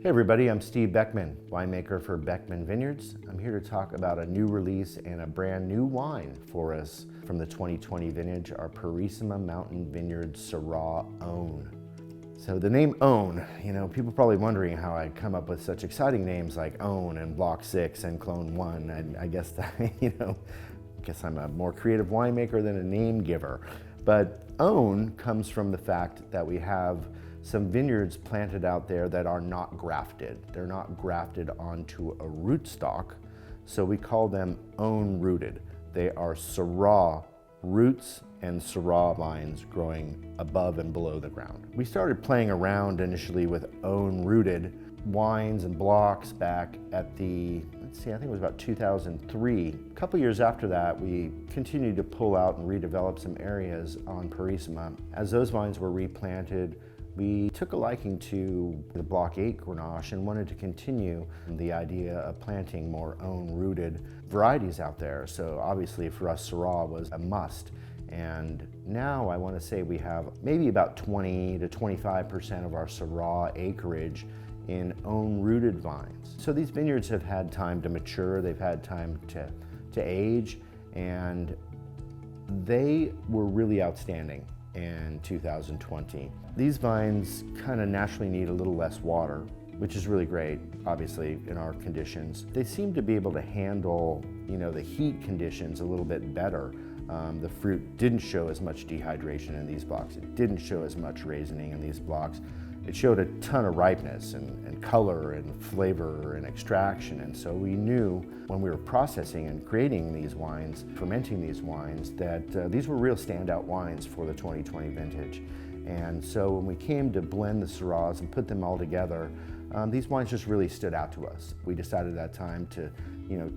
Hey everybody, I'm Steve Beckmen, winemaker for Beckmen Vineyards. I'm here to talk about a new release and a brand new wine for us from the 2020 vintage, our Purisima Mountain Vineyard Syrah Own. So the name Own, people probably wondering how I come up with such exciting names like Own and Block 6 and Clone 1. And I guess that, guess I'm a more creative winemaker than a name giver. But Own comes from the fact that we have some vineyards planted out there that are not grafted. They're not grafted onto a rootstock, so we call them own rooted. They are Syrah roots and Syrah vines growing above and below the ground. We started playing around initially with own rooted wines and blocks back at I think it was about 2003. A couple years after that, we continued to pull out and redevelop some areas on Purisima. As those vines were replanted, we took a liking to the Block 8 Grenache and wanted to continue the idea of planting more own-rooted varieties out there. So obviously for us, Syrah was a must. And now I want to say we have maybe about 20 to 25% of our Syrah acreage in own-rooted vines. So these vineyards have had time to mature, they've had time to age, and they were really outstanding in 2020. These vines kind of naturally need a little less water, which is really great, obviously, in our conditions. They seem to be able to handle, the heat conditions a little bit better. The fruit didn't show as much dehydration in these blocks. It didn't show as much raisoning in these blocks. It showed a ton of ripeness and color and flavor and extraction. And so we knew when we were processing and creating these wines, fermenting these wines, that these were real standout wines for the 2020 vintage. And so when we came to blend the Syrahs and put them all together, these wines just really stood out to us. We decided at that time to,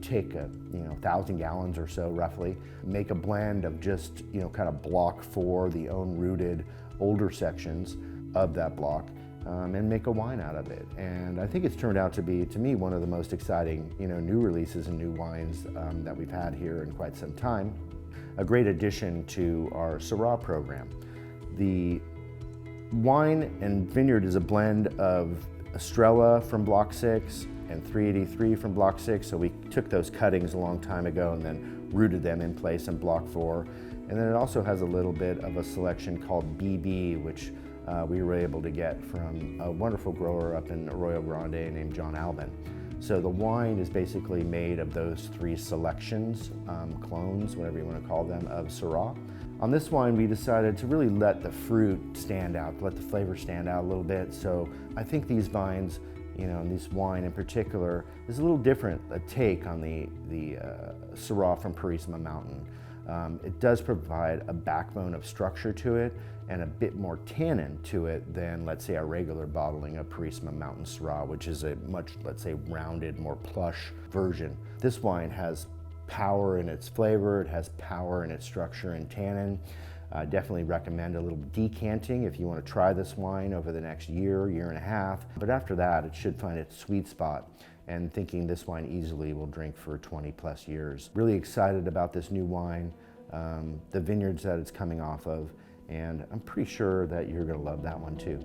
take 1,000 gallons or so roughly, make a blend of just, kind of block 4, the own-rooted older sections of that block, and make a wine out of it. And I think it's turned out to be, to me, one of the most exciting, new releases and new wines that we've had here in quite some time. A great addition to our Syrah program. The wine and vineyard is a blend of Estrella from Block 6 and 383 from Block 6. So we took those cuttings a long time ago and then rooted them in place in Block 4. And then it also has a little bit of a selection called BB, which we were able to get from a wonderful grower up in Arroyo Grande named John Albin. So the wine is basically made of those 3 selections, clones, whatever you want to call them, of Syrah. On this wine, we decided to really let the fruit stand out, let the flavor stand out a little bit. So I think these vines, and this wine in particular, is a little different, a take on the Syrah from Purisima Mountain. It does provide a backbone of structure to it and a bit more tannin to it than, let's say, a regular bottling of Purisima Mountain Syrah, which is a much, let's say, rounded, more plush version. This wine has power in its flavor, it has power in its structure and tannin. I definitely recommend a little decanting if you want to try this wine over the next year and a half. But after that, it should find its sweet spot. And thinking this wine easily will drink for 20 plus years. Really excited about this new wine, the vineyards that it's coming off of, and I'm pretty sure that you're going to love that one too.